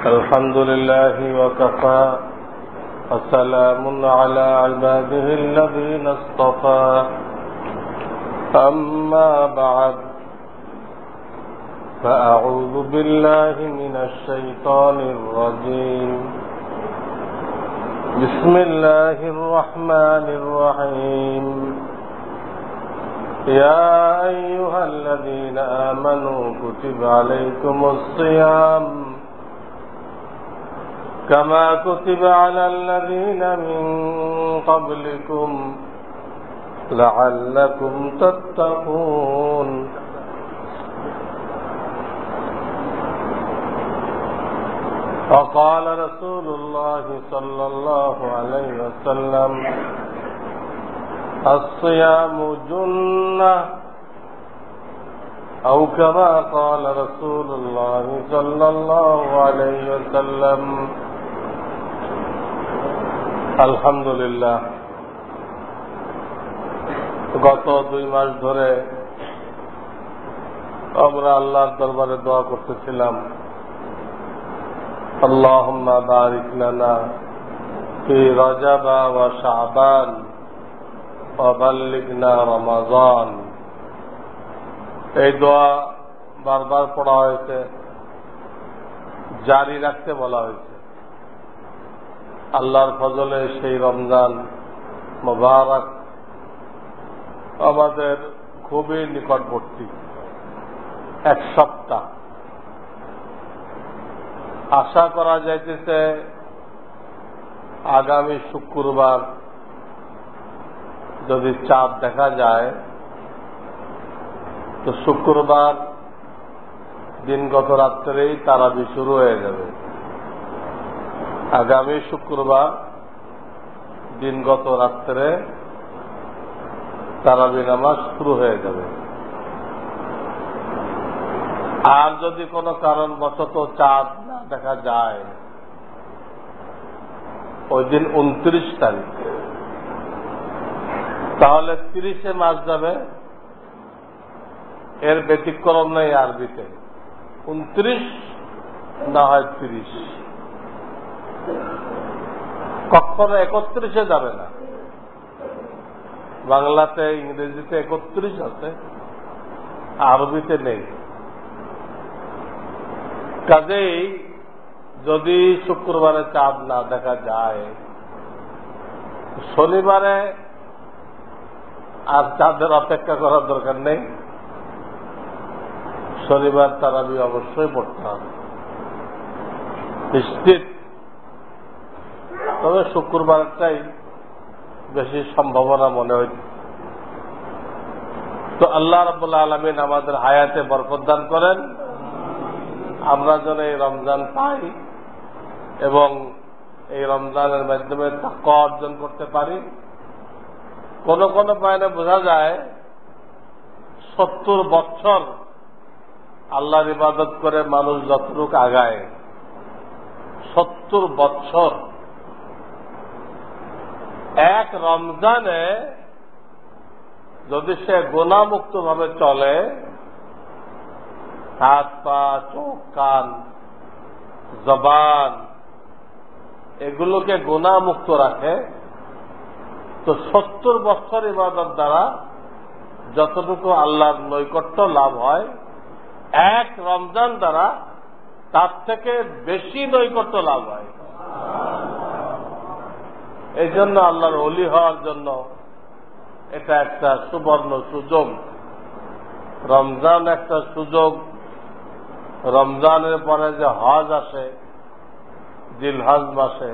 الحمد لله وكفى وسلام على عباده الذين اصطفى أما بعد فأعوذ بالله من الشيطان الرجيم بسم الله الرحمن الرحيم يا أيها الذين آمنوا كتب عليكم الصيام كما كتب على الذين من قبلكم لعلكم تتقون وقال رسول الله صلى الله عليه وسلم الصيام جنة أو كما قال رسول الله صلى الله عليه وسلم আলহামদুলিল্লাহ গত 2 মাস ধরে আমরা আল্লাহর দরবারে দোয়া করতেছিলাম আল্লাহুম্মা বারিক লানা ফি রজব ওয়া শাবান ওয়া বাল্লিগনা রমাদান। এই দোয়া বারবার পড়া হয়েছে, জারি রাখতে বলা হয়েছে। আল্লাহর ফজলে সেই রমজান মুবারক আমাদের খুবই নিকটবর্তী, 1 সপ্তাহ। আশা করা যাইতেছে আগামী শুক্রবার যদি চাঁদ দেখা যায় তো শুক্রবার দিনগত রাত্রেই তারাবি শুরু হয়ে যাবে। আগামী শুক্রবার দিনগত রাত্রে তারাবি নামাজ শুরু হয়ে যাবে। আর যদি কোনো কারণবশত চাঁদ না দেখা যায় ওই দিন 29 তারিখ, তাহলে 30-এ মাস যাবে। এর ব্যতিক্রম নেই আরবিতে, 29 না হয় 30, কখনো 31-এ যাবে না। বাংলাতে ইংরেজিতে 31 আছে, আরবিতে নেই। কাজেই যদি শুক্রবারে চাঁদ না দেখা যায়, শনিবারে আর চাঁদের অপেক্ষা করার দরকার নেই, শনিবার তারাবি অবশ্যই পড়তে হবে নিশ্চিত। তবে শুক্রবারটাই বেশি সম্ভাবনা মনে হচ্ছে। তো আল্লাহ রাব্বুল আলামিন আমাদের হায়াতে বরকত দান করেন, আমরা যেন এই রমজান পাই এবং এই রমজানের মাধ্যমে তাকওয়া অর্জন করতে পারি। কোন কোন পয়েন্টে বোঝা যায় 70 বছর আল্লাহর ইবাদত করে মানুষ যতটুকু আগায়, 70 বছর এক রমজানে যদি সে গুনাহমুক্ত ভাবে চলে, হাত পা চোখ কান জবান এগুলোকে গুনাহমুক্ত রাখে, তো 70 বছর ইবাদত দ্বারা যতটুকু আল্লাহর নৈকট্য লাভ হয়, এক রমজান দ্বারা তার থেকে বেশি নৈকট্য লাভ হয়। এই জন্য আল্লাহর ওলি হওয়ার জন্য এটা একটা সুবর্ণ সুযোগ। রমজান একটা সুযোগ। রমজানের পরে যে হজ আসে জিলহজ মাসে,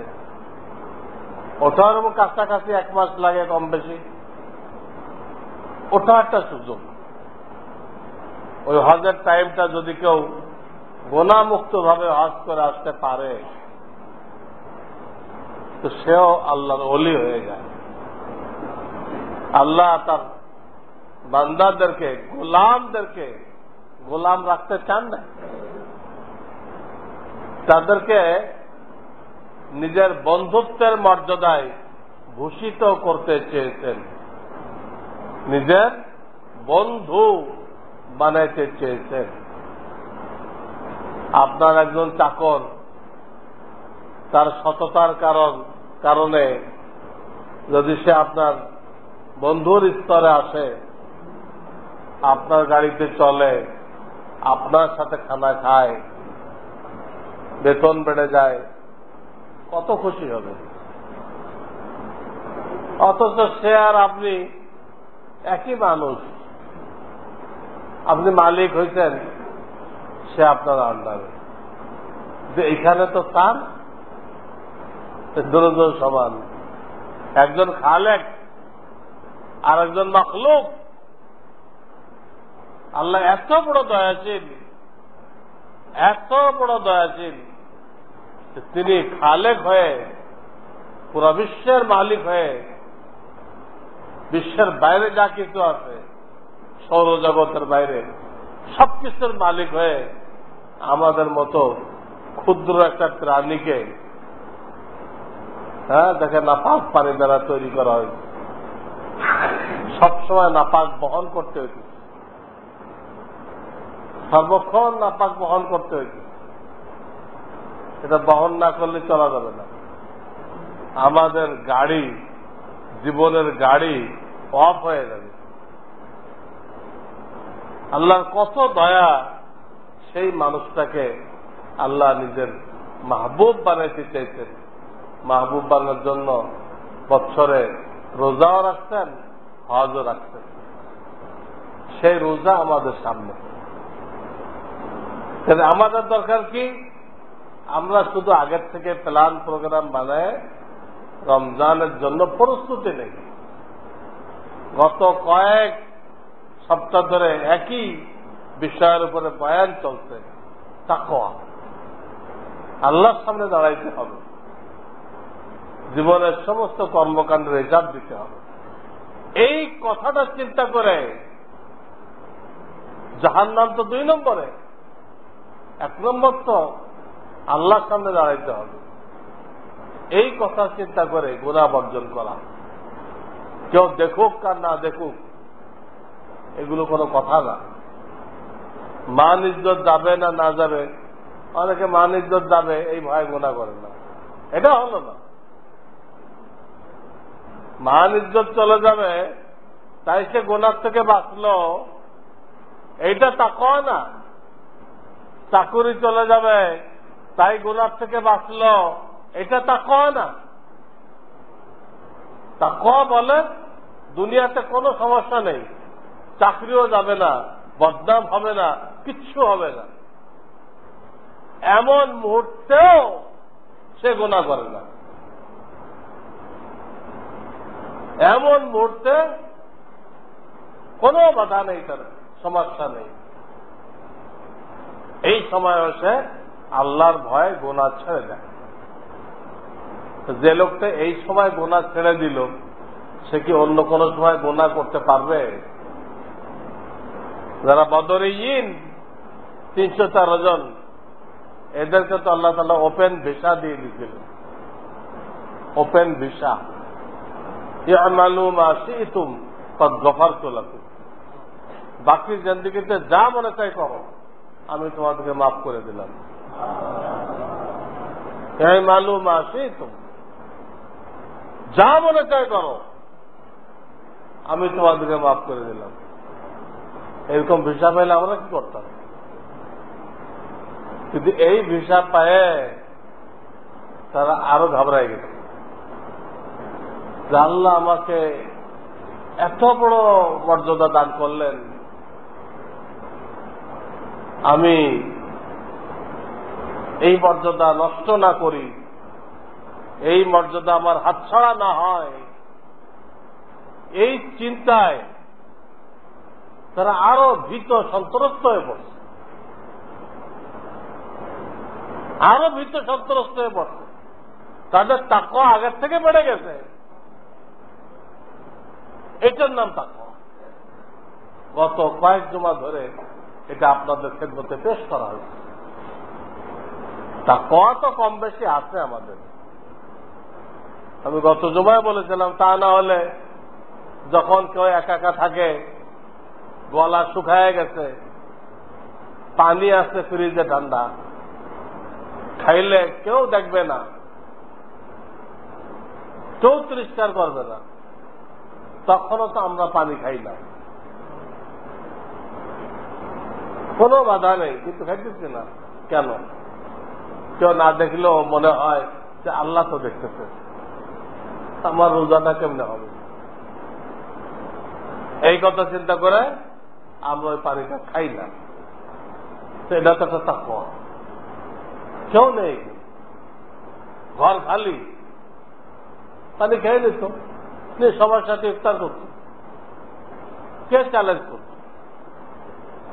ওটার কাছাকাছি 1 মাস লাগে কম বেশি, ওটা একটা সুযোগ। ওই হজের টাইমটা যদি কেউ গুনাহমুক্ত ভাবে হজ করে আসতে পারে তো সেও আল্লাহর ওলি হয়ে যায়। আল্লাহ তার বান্দাদেরকে গোলামদেরকে গোলাম রাখতে চান না, তাদেরকে নিজের বন্ধুত্বের মর্যাদায় ভূষিত করতে চেয়েছেন, নিজের বন্ধু বানাইতে চেয়েছেন। আপনার একজন চাকর তার সততার কারণে যদি সে আপনার বন্ধুর স্তরে আসে, আপনার গাড়িতে চলে, আপনার সাথে খানা খায়, বেতন বেড়ে যায়, কত খুশি হবে। অথচ সে আর আপনি একই মানুষ, আপনি মালিক হয়েছেন, সে আপনার আন্ডারে, যে এখানে তো তার দুজন সমান, একজন খালেক আর একজন মাখলুক। আল্লাহ এত বড় দয়াশীল, এত বড় দয়াশীল, তিনি খালেক হয়ে পুরো বিশ্বের মালিক হয়ে বিশ্বের বাইরে যা কিছু আছে, সৌরজগতের বাইরে সবকিছুর মালিক হয়ে আমাদের মতো ক্ষুদ্র একটা প্রাণীকে, দেখে নাপাক পানি দ্বারা তৈরি করা হয়েছে, সবসময় নাপাক বহন করতে হয়েছে, সর্বক্ষণ নাপাক বহন করতে হয়েছে। এটা বহন না করলে চলা যাবে না। আমাদের গাড়ি, জীবনের গাড়ি অফ হয়ে যাবে। আল্লাহর কত দয়া, সেই মানুষটাকে আল্লাহ নিজের মাহবুব বানাইতে চাইছেন। মাহবুব বানানোর জন্য বছরে রোজাও রাখতেন, হজও রাখতেন। সেই রোজা আমাদের সামনে। আমাদের দরকার কি? আমরা শুধু আগের থেকে প্ল্যান প্রোগ্রাম বানায় রমজানের জন্য প্রস্তুতি নেই। গত কয়েক সপ্তাহ ধরে একই বিষয়ের উপরে বয়ান চলছে, তাকওয়া। আল্লাহর সামনে দাঁড়াইতে হবে, জীবনের সমস্ত কর্মকাণ্ডের হিসাব দিতে হবে। এই কথাটা চিন্তা করে জাহান্নাম তো 2 নম্বরে, 1 নম্বর তো আল্লাহর সামনে দাঁড়াইতে হবে। এই কথা চিন্তা করে গুনাহ বর্জন করা, কেউ দেখুক আর না দেখুক, এগুলো কোনো কথা না। মান ইজ্জত যাবে না না যাবে, অনেকে মান ইজ্জত যাবে এই ভয় গুনাহ করে না, এটা হলো না। মান ইজ্জত চলে যাবে তাই সে গুনাহ থেকে বাঁচলো, এইটা তাকওয়া না। চাকুরি চলে যাবে তাই গুনাহ থেকে বাঁচলো, এটা তাকওয়া না। তাকওয়া বলে দুনিয়াতে কোনো সমস্যা নেই, চাকরিও যাবে না, বদনাম হবে না, কিচ্ছু হবে না, এমন মুহূর্তেও সে গুনাহ করে না। এমন মুহূর্তে কোনো বাধা নেই, তার সমস্যা নেই। এই সময় সে আল্লাহর ভয়ে গুনাহ ছেড়ে দেয়। যে লোকটা এই সময় গুনাহ ছেড়ে দিল, সে কি অন্য কোনো সময় গুনাহ করতে পারবে? যারা বদরীন 313 জন, এদেরকে তো আল্লাহ তাআলা ওপেন ভিসা দিয়ে দিয়েছিল। ওপেন ভিসা, ইয়ামালু মা শি'তুম ক্বাদ গফারতু লাকুম। বাকি জিন্দেগিতে যা মনে চাই করো, আমি তোমাদেরকে মাফ করে দিলাম। ইয়ামালু মা শি'তুম, যা মনে চাই করো, আমি তোমাদেরকে মাফ করে দিলাম। এরকম ভিসা পাইলে আমরা কি করতাম? কিন্তু এই ভিসা পায়ে তারা আরো ঘাবড়ায় গেছে। আল্লাহ আমাকে এত বড় মর্যাদা দান করলেন, আমি এই মর্যাদা নষ্ট না করি, এই মর্যাদা আমার হাতছাড়া না হয়, এই চিন্তায় তারা আরো ভীত সন্ত্রস্ত হয়ে পড়ছে, আরো ভীত সন্ত্রস্ত হয়ে পড়ছে। তাদের তাকওয়া আগের থেকে বেড়ে গেছে। এটার নাম তাকওয়া। গত কয়েক জুমা ধরে এটা আপনাদের খেদমতে পেশ করা হয়েছে। তাকওয়া তো কম বেশি আছে আমাদের। আমি গত জুমায় বলেছিলাম, তা না হলে যখন কেউ একা একা থাকে, গলা শুকায় গেছে, পানি আছে ফ্রিজে ঠান্ডা, খাইলে কেউ দেখবে না, কেউ তিরস্কার করবে না, তখনও তো আমরা পানি খাই না, কোনো বাধা নেই, কিন্তু খাইতেছি না কেন? কেউ না দেখলেও মনে হয় যে আল্লাহ তো দেখতেছে, আমার রোজাটা কেমনে হবে, এই কথা চিন্তা করে আমরা ওই পানিটা খাই না। তো এটা তো একটা তাকওয়া। কেউ নেই, ঘর খালি, পানি খেয়ে নিত, সবার সাথে ইফতার করত, কে চ্যালেঞ্জ করত?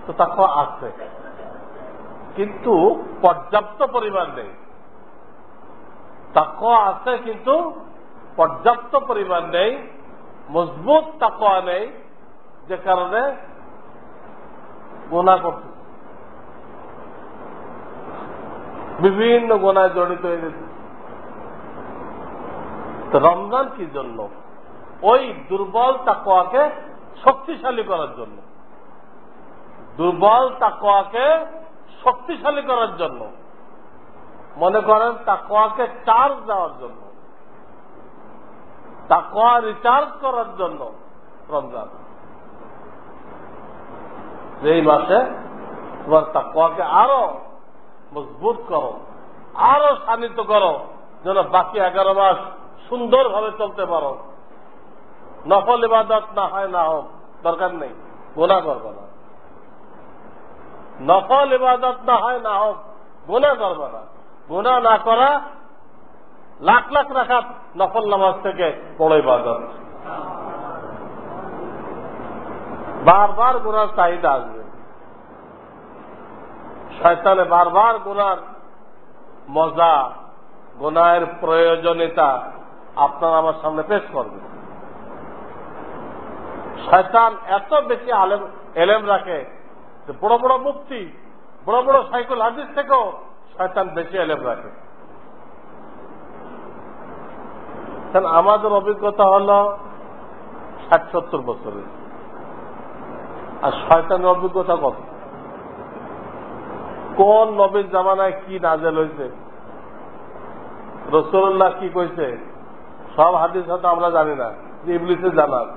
তো তাকওয়া আছে, কিন্তু পর্যাপ্ত পরিমাণ নেই। তাকওয়া আছে কিন্তু পর্যাপ্ত পরিমাণ নেই, মজবুত তাকওয়া নেই, যে কারণে গুনাহ করতে, বিভিন্ন গুনায় জড়িত হয়ে গেছে। তো রমজান কি জন্য? ওই দুর্বল তাকওয়াকে শক্তিশালী করার জন্য, দুর্বল তাকওয়াকে শক্তিশালী করার জন্য, মনে করেন তাকওয়াকে চার্জ দেওয়ার জন্য, তাকওয়া রিচার্জ করার জন্য রমজান। এই মাসে তোমার তাকওয়াকে আরো মজবুত করো, আরো শানিত করো, যেন বাকি 11 মাস সুন্দরভাবে চলতে পারো। নফল ইবাদত না হয় না হোক, দরকার নেই, গুনাহ করবে না। নফল ইবাদত না হয় না হোক, গুনাহ করবে না। গুনাহ না করা লাখ লাখ রাকাত নফল নামাজ থেকে বড় ইবাদত। বারবার গুনার চাহিদা আসবে, শয়তানে বারবার গুনার মজা, গুনাহের প্রয়োজনীয়তা আপনার আমার সামনে পেশ করবে। শয়তান এত বেশি এলেম রাখে যে বড় বড় মুফতি, বড় বড় সাইকুল হাদিস থেকেও শয়তান বেশি এলেম রাখে। আমাদের অভিজ্ঞতা হল 60-70 বছরের, আর শয়তানের অভিজ্ঞতা কত? কোন নবীর জামানায় কি নাজেল হয়েছে, রাসূলুল্লাহ কি কইছে, সব হাদিস হয়তো আমরা জানি না, যে ইবলিসে জানার।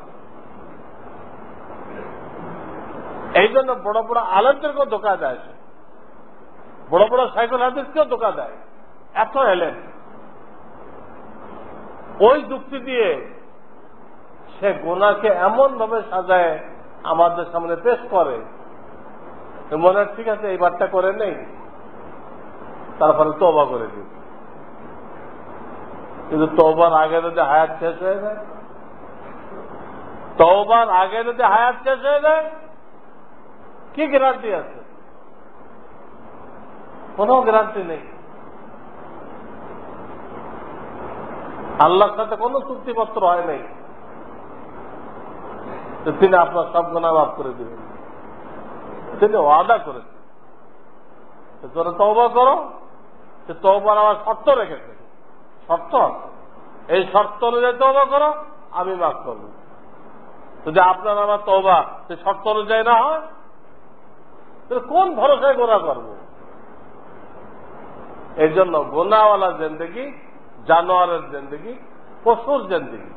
এই জন্য বড় বড় আলেমদেরকেও ধোকা দেয়, বড় বড় সাইকুল হাদিসকেও ধোকা দেয়, এত এলেম। ওই যুক্তি দিয়ে সে গুনাহকে এমন ভাবে সাজায় আমাদের সামনে পেশ করে, মনে হয় ঠিক আছে এইবারটা করে নেই, তারপরে তওবা করে দিই। কিন্তু তওবার আগে যদি হায়াত শেষ হয়ে যায়, তওবার আগে যদি হায়াত শেষ হয়ে যায়, কি গ্যারান্টি আছে? কোনো গ্যারান্টি নেই। আল্লাহর সাথে কোনো চুক্তিপত্র হয় নাই যে তিনি আপনার সব গুনাহ মাফ করে দিবেন। তিনি ওয়াদা করেছেন, তোরা তওবা করো, সে তওবার আমার শর্ত রেখেছে, শর্ত আছে, এই শর্ত অনুযায়ী তওবা করো, আমি মাফ করব। যদি আপনার আমার তওবা সে শর্ত অনুযায়ী না হয়, তাহলে কোন ভরসায় গুনাহ করব? এই জন্য গুনাহওয়ালা জিন্দেগি জানোয়ারের জিন্দেগি, পশুর জিন্দেগি,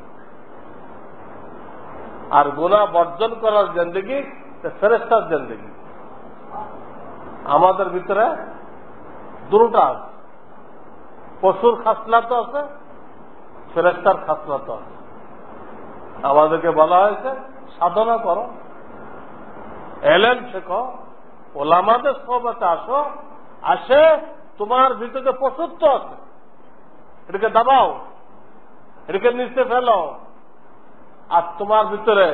আর গুনাহ বর্জন করার জিন্দেগি ফেরেশতার জিন্দেগি। আমাদের ভিতরে দুটোটা আছে, পশুর খাসলাত আছে, ফেরেশতার খাসলাত আছে। আমাদেরকে বলা হয়েছে সাধনা করো, এলেম শেখো, ওলামাদের সোহবতে আসো, আসে তোমার ভিতরে পশুত্ব আছে, এটাকে দাবাও, এটাকে নিচে ফেলো, আর তোমার ভিতরে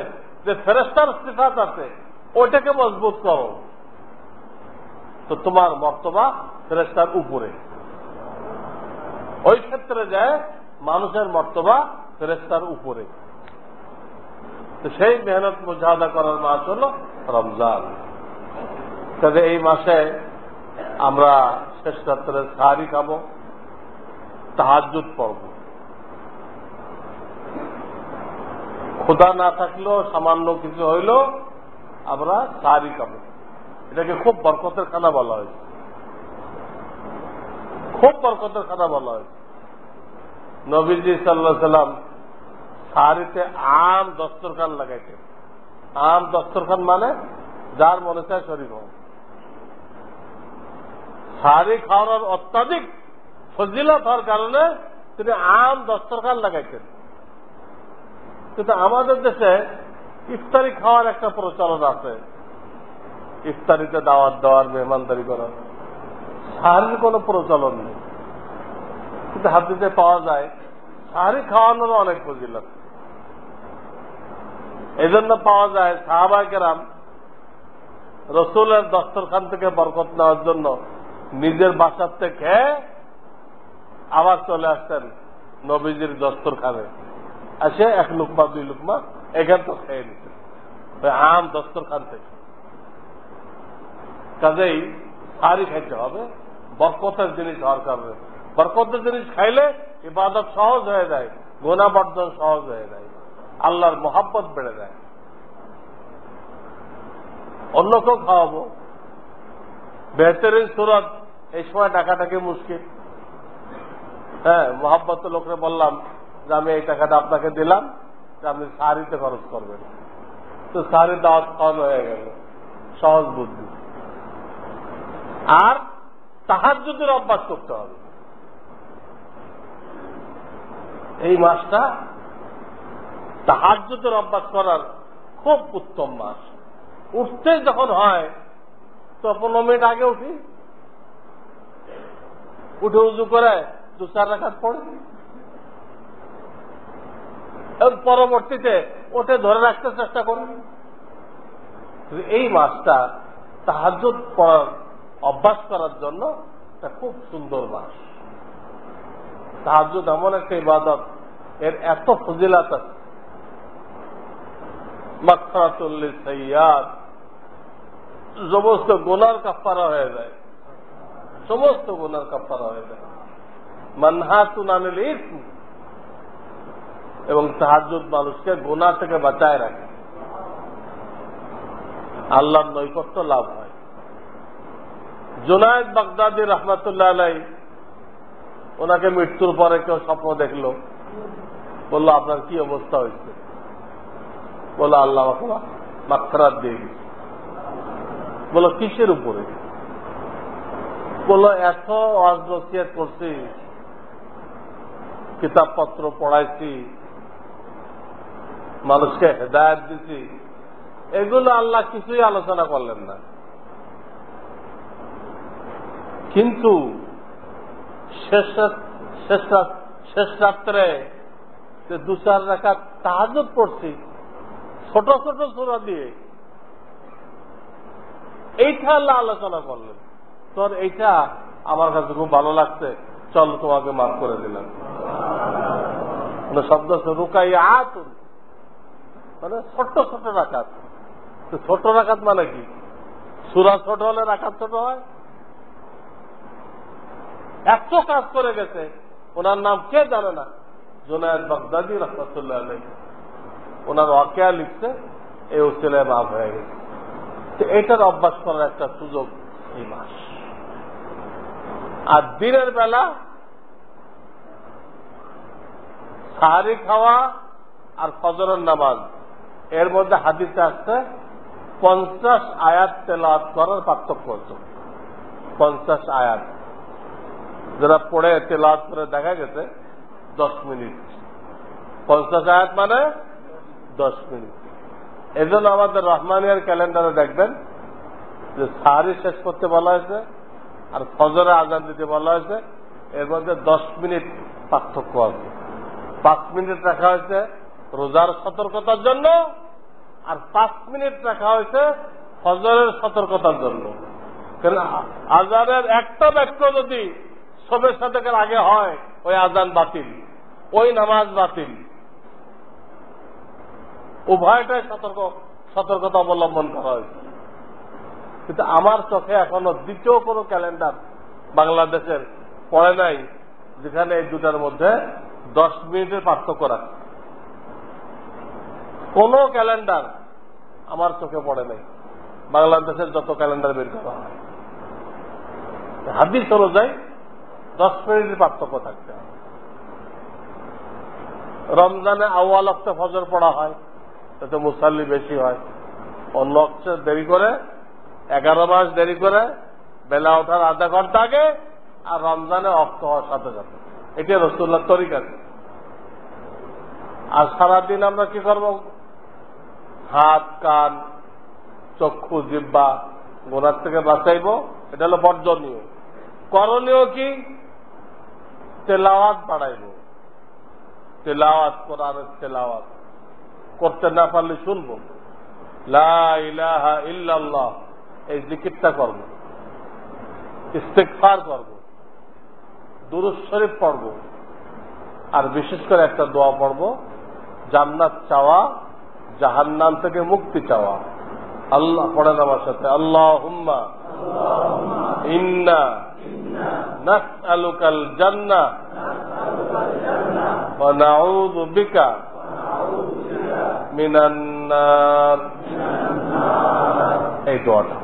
যে ফেরেশতার সিফাত আছে ওইটাকে মজবুত করো, তো তোমার মর্তবা ফেরেশতার উপরে। ওই ক্ষেত্রে যায় মানুষের মর্তবা ফেরেশতার উপরে। তো সেই মেহনত মুজাহাদা করার মাস হল রমজান। তবে এই মাসে আমরা শেষ রাত্রে সাহারি খাবো, তাহাজ্জুদ পড়ব। ক্ষুধা না থাকলেও সামান্য কিছু হইল আমরা সাহারি খাবো। এটাকে খুব বরকতের খানা বলা হয়েছে, খুব বরকতের খানা বলা হয়েছে। নবীজি সাল্লাল্লাহু আলাইহি সাল্লাম সাহারিতে আম দস্তরখান লাগাইতেন। আম দস্তরখান মানে যার মনে চায় শরীর হোক। সাহারি খাওয়ানোর অত্যাধিক ফজিলত হওয়ার কারণে তিনি আম দস্তরখান লাগাইতেন। কিন্তু আমাদের দেশে ইফতারি খাওয়ার একটা প্রচলন আছে, ইফতারিতে দাওয়াত দেওয়ার, মেহমানদারি করার। সাহারির কোনো প্রচলন নেই, কিন্তু হাদিসে পাওয়া যায় সাহারি খাওয়ানোর অনেক ফজিলত। এই জন্য পাওয়া যায় সাহাবায়ে কেরাম রসুলের দস্তরখান থেকে বরকত নেওয়ার জন্য নিজের বাসার থেকে আবার চলে আসতেন নবীজির দস্তরখানে, এসে এক লুকমা দুই লুকমা এখান তো খেয়ে নিতেন আম দস্তরখান থেকে। কাজেই সাহারি খাইতে হবে, বরকতের জিনিস হওয়ার কারণে। বরকতের জিনিস খাইলে ইবাদত সহজ হয়ে যায়, গুনাহ বর্জন সহজ হয়ে যায়, আল্লাহর মহব্বত বেড়ে যায়। অন্যকেও খাওয়াবো, বেহতরিন সুরত এই সময় টাকাটাকে মুশকিল। হ্যাঁ, মহব্বত লোকরে বললাম যে আমি এই টাকাটা আপনাকে দিলাম, যে আপনি সাহারিতে খরচ করবেন, তো সাহারির দাওয়াত খাওয়ানো হয়ে গেল, সহজ বুদ্ধি। আর তাহাজ্জুদের অভ্যাস করতে হবে। এই মাসটা তাহাজ্জুদের অভ্যাস করার খুব উত্তম মাস। উঠতে যখন হয় তো 15 মিনিট আগে উঠি, উঠে উজু করে 2-4 রাকাত পড়ি, এবং পরবর্তীতে ওঠে ধরে রাখতে চেষ্টা করি। এই মাসটা তাহাজ্জুদ পড়ার অভ্যাস করার জন্য একটা খুব সুন্দর মাস। তাহাজ্জুদ এমন একটা ইবাদত, এর এত ফজিলত আছে। মাগফিরাতুল লিসাইয়্যাত, সমস্ত গুনার কাফারা হয়ে যায়, সমস্ত গুনার কাফারা হয়ে যায়। মানহাতুন আনিল ইসম, এবং তাহাজ্জুদ মানুষকে গুনাহ থেকে বাঁচায় রাখে, আল্লাহর নৈকট্য লাভ হয়। জুনায়েদ বাগদাদি রহমাতুল্লাহ আলাইহি, ওনাকে মৃত্যুর পরে কেউ স্বপ্ন দেখলো, বললো আপনার কি অবস্থা হয়েছে? বললো আল্লাহ আমাকে মাগফিরাত দিয়ে দিয়েছে। বললো কিসের উপরে? বললো এত ওয়াজ নসিহত করছি, কিতাবপত্র পড়াইছি, মানুষকে হেদায়েত দিছি, এগুলো আল্লাহ কিছুই আলোচনা করলেন না। কিন্তু শেষ রাত্রে 2-4 রাকাত তাহাজ্জুদ পড়ছি ছোট ছোট সূরা দিয়ে, এইটা আল্লাহ আলোচনা করলেন। তোর এইটা আমার কাছে খুব ভালো লাগছে, চল তোমাকে মাফ করে দিলাম। শব্দ আছে রুকাইয়াতুন, মানে ছোট্ট ছোট রাকাত। ছোট রাকাত মানে কি? সূরা ছোট হলে রাকাত ছোট হয়? এত কাজ করে গেছে, ওনার নাম কে জানে না? জুনায়েদ বাগদাদি রাহমাতুল্লাহ আলাইহি, ওনার ওয়াকিয়া লিখছে, এই উসিলায় মাফ হয়ে গেছে। এটার অভ্যাস করার একটা সুযোগ এই মাস। আর দিনের বেলা সাহারি খাওয়া আর ফজরের নামাজ, এর মধ্যে হাদিসে আসছে 50 আয়াত তেলাওয়াত করার পার্থক্য হতো। 50 আয়াত যারা পড়ে তেলাওয়াত করে দেখা গেছে 10 মিনিট। 50 আয়াত মানে 10 মিনিট। এই জন্য আমাদের রহমানিয়ার ক্যালেন্ডারে দেখবেন যে সাহারি শেষ করতে বলা হয়েছে আর ফজরে আজান দিতে বলা হয়েছে, এর মধ্যে 10 মিনিট পার্থক্য আছে। 5 মিনিট রাখা হয়েছে রোজার সতর্কতার জন্য, আর 5 মিনিট রাখা হয়েছে ফজরের সতর্কতার জন্য। কারণ আজানের একটা বাক্য যদি সবের সাদেকের আগে হয়, ওই আজান বাতিল, ওই নামাজ বাতিল। উভয়টাই সতর্কতা অবলম্বন করা হয়েছে। কিন্তু আমার চোখে এখনো দ্বিতীয় কোন ক্যালেন্ডার বাংলাদেশের পড়ে নাই যেখানে এই দুটার মধ্যে 10 মিনিটের পার্থক্য রাখে। কোন ক্যালেন্ডার আমার চোখে পড়ে নাই, বাংলাদেশের যত ক্যালেন্ডার বের করা হয়। হাদিস অনুযায়ী 10 মিনিটের পার্থক্য থাকতে হবে। রমজানে আউয়াল ওয়াক্তে ফজর পড়া হয়, তাতে মুসাল্লি বেশি হয়। অন্য ওয়াক্তে দেরি করে, 11 মাস দেরি করে, বেলা ওঠার আধা ঘন্টা আগে, আর রমজানে ওয়াক্ত হওয়ার সাথে সাথে। এটা রাসূলুল্লাহর তরিকা। আর সারাদিন আমরা কি করব? হাত, কান, চক্ষু, জিহ্বা গুনাহ থেকে বাঁচাইব। এটা হলো বর্জনীয়। করণীয় কি? তেলাওয়াত বাড়াইব। তেলাওয়াত, কোরআনের তেলাওয়াত করতে না পারলে শুনব। লা ইলাহা ইল্লাল্লাহ এই জিকিরটা করব, ইস্তেগফার করব, দুরূদ শরীফ পড়ব, আর বিশেষ করে একটা দোয়া পড়ব, জান্নাত চাওয়া, জাহান্নাম থেকে মুক্তি চাওয়া। আল্লাহ পড়েন আমার সাথে, আল্লাহুম্মা ইন্না নাসআলুকাল জান্নাহ ওয়া নাউযু বিকা মিনান নার। এই দোয়াটা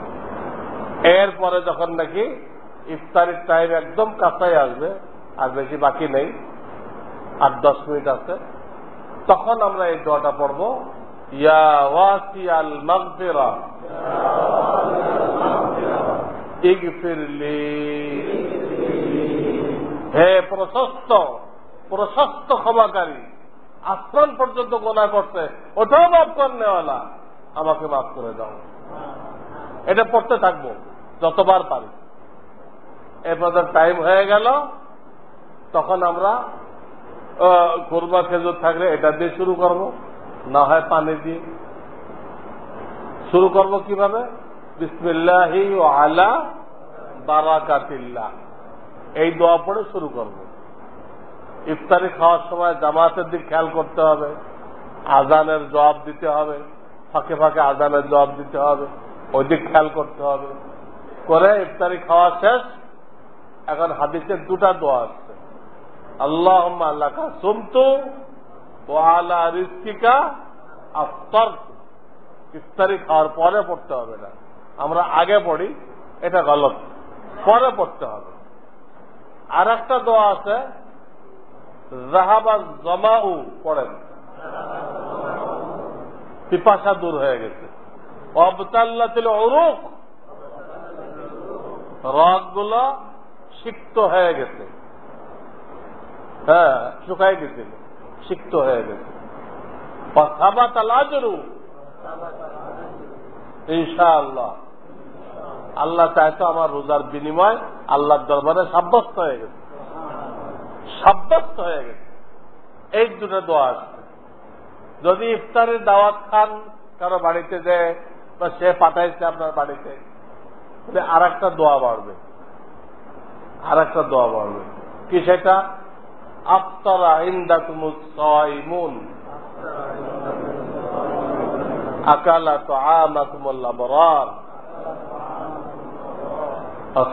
এরপরে যখন নাকি ইফতারির টাইম একদম কাছাই আসবে, আর বেশি বাকি নেই, 8-10 মিনিট আছে, তখন আমরা এই দোয়াটা পড়ব, ইয়া ওয়াসিআল মাগফিরা ইগফিরলি। হে প্রশস্ত প্রশস্ত ক্ষমাকারী, আসমান পর্যন্ত গুনাহ করতে, ওটাও মাফ করনেওয়ালা, আমাকে মাফ করে দাও। এটা পড়তে থাকবো যতবার পারি। এরপর টাইম হয়ে গেল, তখন আমরা কুরবা খেজুর থাকলে এটা দিয়ে শুরু করব, না হয় পানি দিয়ে শুরু করব। কিভাবে? বিসমিল্লাহি ওয়া আলা বারাকাতিল্লাহ এই দোয়া পড়ে শুরু করব। ইফতারি খাওয়ার সময় জামাতের দিক খেয়াল করতে হবে, আজানের জবাব দিতে হবে, ফাঁকে ফাঁকে আজানের জবাব দিতে হবে, ওই দিক খেয়াল করতে হবে। করে ইফতারি খাওয়া শেষ। এখন হাদিসের 2টা দোয়া আসছে, আল্লাহুম্মা লাকা সুমতু ওয়া আলা রিজকিকা আফতারতু। ইফতারি খাওয়ার পরে পড়তে হবে না, আমরা আগে পড়ি, এটা গলত, পরে পড়তে হবে। আর একটা দোয়া আছে, যাহাবা জামাউ, পড়েন, পিপাসা দূর হয়ে গেছে। ওয়াবতাল্লাতিল উরুক, রগগুলো সিক্ত হয়ে গেছে, হ্যাঁ শুকাই গেছিল, সিক্ত হয়ে গেছে। ওয়াসাবাতাল আজরু, ইনশাআল্লাহ আল্লাহ চাইতো আমার রোজার বিনিময় আল্লাহর দরবারে সাব্যস্ত হয়ে গেছে, সাব্যস্ত হয়ে গেছে। এই 2টা দোয়া আসছে। যদি ইফতারের দাওয়াত খান কারো বাড়িতে যায়, বা সে পাঠাইছে আপনার বাড়িতে, আর একটা দোয়া বাড়বে, আর একটা দোয়া বাড়বে। কি সেটা? আফতারা ইনদাকুমুস সাইমুন আকালা তুআমাকুমুল আবরার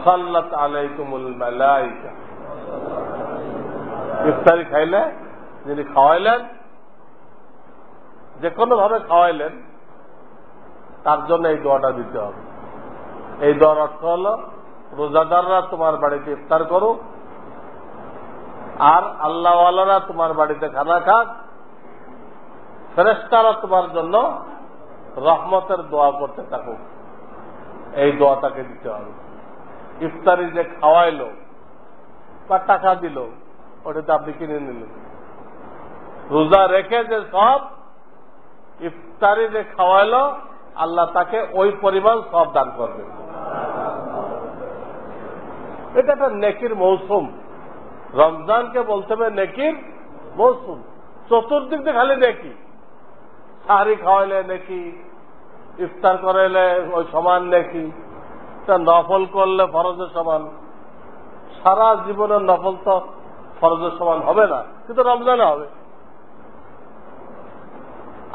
সাল্লাত আলাইকুমুল মালাইকা। ইফতারি খাইলে, যিনি খাওয়াইলেন, যে কোনো ভাবে খাওয়াইলেন, তার জন্য এই দোয়াটা দিতে হবে। এই দোয়ার অর্থ হল, রোজাদাররা তোমার বাড়িতে ইফতার করুক, আর আল্লাহওয়ালারা তোমার বাড়িতে খানা খাক, ফেরেশতারা তোমার জন্য রহমতের দোয়া করতে থাকুক। এই দোয়াটাকে দিতে হবে। ইফতারি যে খাওয়াইলো বা টাকা দিল, ওটাতে আপনি কিনে নিলেন। রোজা রেখে যে সব, ইফতারি যে খাওয়াইলো, আল্লাহ তাকে ওই পরিমাণ সব দান করবে। এটা একটা নেকির মৌসুম। রমজানকে বলতে হবে নেকির মৌসুম। চতুর্দিক দিয়ে খালি নেকি। সাহারি খাওয়াইলে নেকি, ইফতার করাইলে ওই সমান নেকি, নফল করলে ফরজের সমান। সারা জীবনের নফল তো ফরজের সমান হবে না, কিন্তু রমজানে হবে।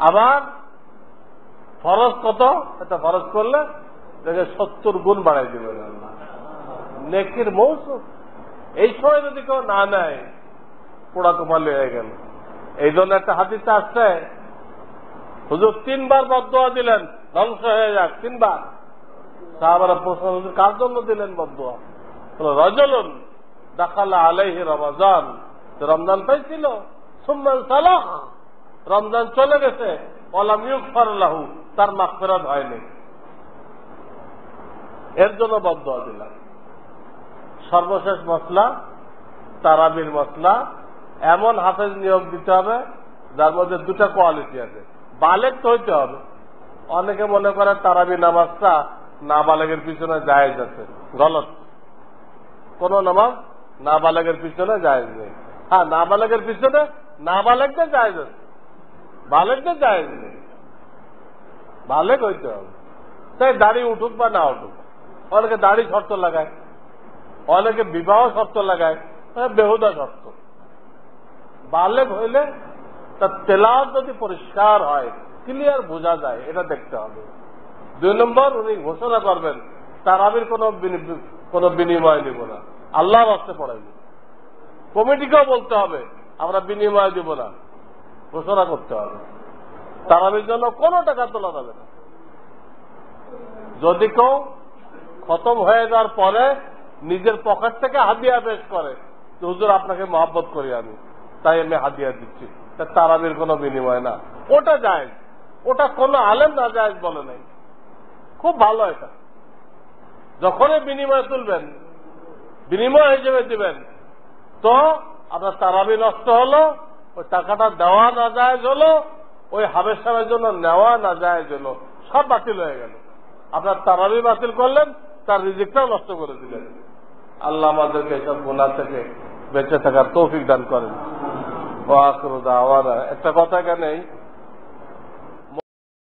আবার ফরজ কত? এটা ফরজ করলে দেখে 70 গুণ বাড়াই দেবে নেকির মৌসুম। এই সময় যদি কেউ না নেয়, পোড়া কপালি হয়ে গেল। এই জন্য একটা হাদিসে আসছে, হুজুর 3 বার বদদোয়া দিলেন, ধ্বংস হয়ে যাক, 3 বার। সাহাবারা প্রশ্ন, হুজুর কার জন্য দিলেন বদদোয়া? রাজুলুন দাখালা আলাইহি রমাজান, রমজান পাইছিল, সুম্মান সালাহ, রমজান চলে গেছে, ওয়ালাম ইউগফার লাহু, তার মাগফিরাত হয়নি। এর জন্য বদদুয়া দিলাম। সর্বশেষ মসলা তারাবির মসলা। এমন হাফেজ নিয়োগ দিতে হবে যার মধ্যে দুটা কোয়ালিটি আছে। বালেগ তো হইতে হবে। অনেকে মনে করে তারাবি নামাজটা নাবালেগের পিছনে জায়েজ আছে। গলত। কোন নামাজ নাবালেগের পিছনে জায়েজ নেই। হ্যাঁ, নাবালেগের পিছনে নাবালেগদের জায়েজ আছে, বালেগদের জায়েজ নেই। বালেগ হইতে হবে। তাই দাড়ি উঠুক বা না উঠুক। অনেকে দাড়ি শর্ত লাগায়, অনেকে বিবাহ শর্ত লাগায়, বেহুদা শর্ত। বালেগ হইলে তার তেলাওয়াত যদি পরিষ্কার হয়, ক্লিয়ার বোঝা যায়, এটা দেখতে হবে। 2 নম্বর, উনি ঘোষণা করবেন তারাবির কোন বিনিময় নিব না, আল্লাহর রাস্তায় পড়াইব। কমিটিকেও বলতে হবে আমরা বিনিময় দিব না, ঘোষণা করতে হবে। তারাবির জন্য কোনো টাকা তোলা যাবে না। যদি কেউ খতম হয়ে যাওয়ার পরে নিজের পকেট থেকে হাদিয়া পেশ করে, হুজুর আপনাকে মহব্বত করি আমি, তাই আমি হাদিয়া দিচ্ছি, তারাবির কোনো বিনিময় না। ওটা জায়েজ, ওটা কোনো আলেম না জায়েজ বলে নাই। খুব ভালো এটা। যখনই বিনিময় তুলবেন, বিনিময় হিসেবে দিবেন, তো আপনার তারাবি নষ্ট হলো, ওই টাকাটা দেওয়া না জায়েজ হলো, ওই হাবের সাহেবের জন্য নেওয়া না জায়েজ হলো, সব বাতিল হয়ে গেল। আপনার তারাবি বাতিল করলেন, তার রিজিকটাও নষ্ট করে দিলেন। আল্লাহ আমাদেরকে এসব গুনাহ থেকে বেঁচে থাকার তৌফিক দান করেন। একটা কথা এখানেই